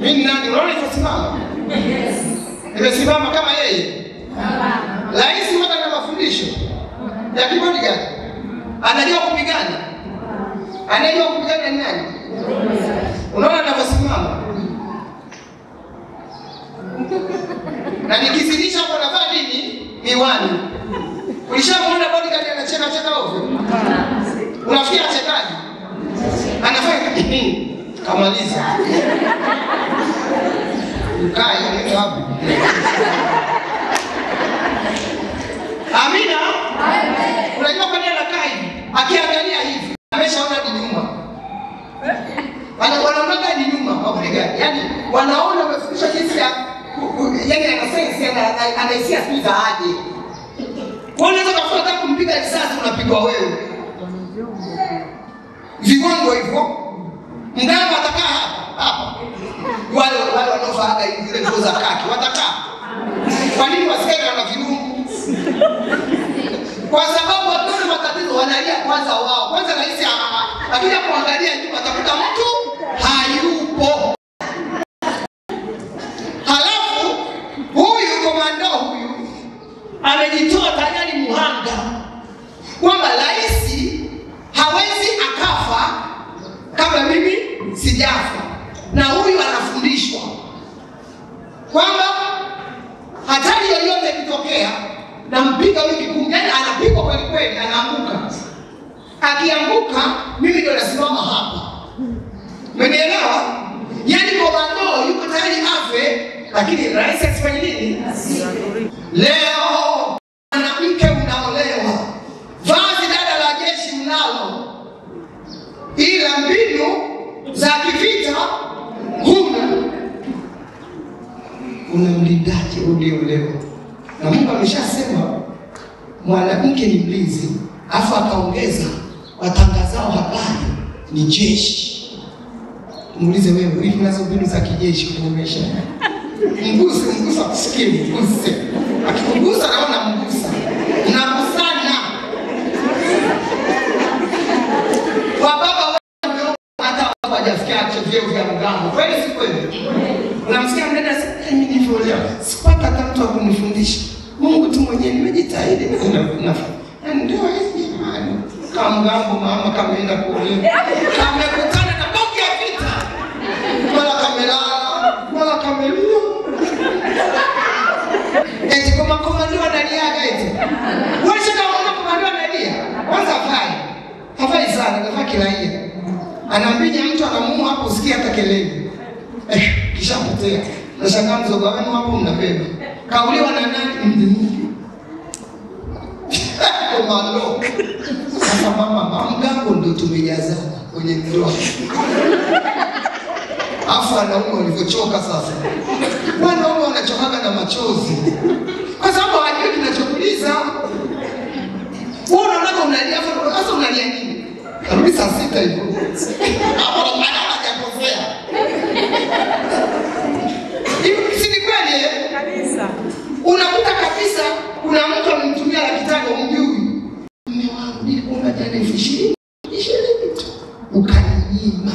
Mimi nani? Unaona nitasimama? Yes. Nimesimama kama yeye. Rais mmoja na mafundisho ya kibodi gani? Anajua kupigana. Anajua kupigana ni nani? Unaona anaposimama? Na nikizidisha kwa nafaa nini? Miwani. Ulishamuona bodyguard anacheka ovyo? Unafikia chekaji? Anafanya kamaliza. Ukae ni wapi? Amina. Amen. Unajua kwa nini anakaa hivi? Akiangalia hivi, ameshaona ni nyuma. Wanaona ni nyuma bodyguard. Yaani wanaona wamefundishwa jinsi ya yaani anaisia siku za aje. Unaweza kufuata kumpiga risasi unapigwa wewe. Vigongo hivyo. Mganga atakaa hapa. Wale wanaofaaga zile nguo za kaki watakaa. Kwa nini wasikae na virungu? Kwa sababu watu matatizo wanalia kwanza wao. Kwanza rais akija kuangalia nyuma atakuta mtu hayupo. Halafu huyu komando huyu amejitoa tayari muhanga kwamba rais hawezi akafa kabla mimi sijafa. Na huyu anafundishwa kwamba hatari yoyote ikitokea na mpiga wiki 10, yani anapigwa kweli kweli, anaanguka. Akianguka mimi ndio nasimama hapa. Umenielewa? Yani komando yuko tayari afe, lakini rais asifanye nini? Leo mwanamke unaolewa, vazi dada la jeshi mnalo, ila mbinu za kivita huna. Unamlindaje uliolewa? Na Mungu ameshasema mwanamke ni mlinzi, afu akaongeza watangazao habari ni jeshi. Muulize wewe, hivi nazo mbinu za kijeshi kwenye maisha yako? Mgusa kusikie, mguse. Akikugusa naona mgusa. Mnagusana. Kwa baba hata hawajafikia vyeo vya mgambo. Kweli si kweli? Unamsikia mdada sasa mimi nilivyolewa. Sipata hata mtu akunifundisha. Mungu tu mwenyewe nimejitahidi na ndio hivi imani. Kama mgambo mama kameenda kuolewa. Kamekutana na boki ya vita. Mara kamelala, mara kamelia. Eti kama komando analiaga eti. Wewe sasa unaona komando analia. Kwanza hafai sana, anafaa kiraia. Anaambia mtu anamuua hapo usikie hata kelele. Kisha potea. Na shangaa mzoga wenu hapo mnabeba. Kauliwa na nani? Komando. Sasa mama mgambo ndio tumejazana kwenye ndoa. Afu wanaume walivyochoka sasa. Wanaume wanachokaga na machozi. Kwa sababu hawajui kinachokuliza. Wewe unaona unalia afu sasa unalia nini? Karudi saa 6 hivyo. Hapo bado hajakosea. Hivi si ni kweli kabisa? Unakuta kabisa kuna mtu amemtumia 500 mjui. Mume wangu nilikuwa jana 20 tu. Ukaninyima.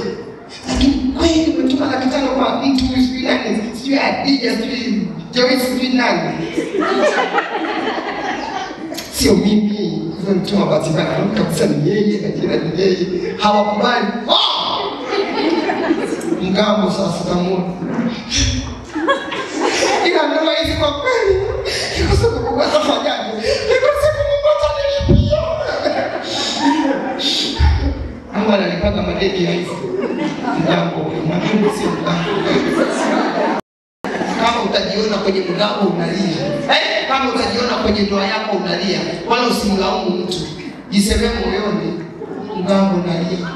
Lakini kweli umetuma 500 kwa mtu msipinani, sio Adija, sio Joyce Finani. Sio mimi. Mtu mabatiza kabisa ni yeye, na jina ni yeye. Hawakubali. Mgambo sasa tamu. Ila ndoa hizi kwa kweli iko sababu watafanyaje? Iko sababu Mungu atanilipia. Mungu ananipanga madeni ya hizo. Mgambo, Mungu sio mgambo. Kama utajiona kwenye mgambo unalia. Kama utajiona kwenye ndoa yako unalia, wala usimlaumu mtu. Jisemee moyoni, mgambo unalia.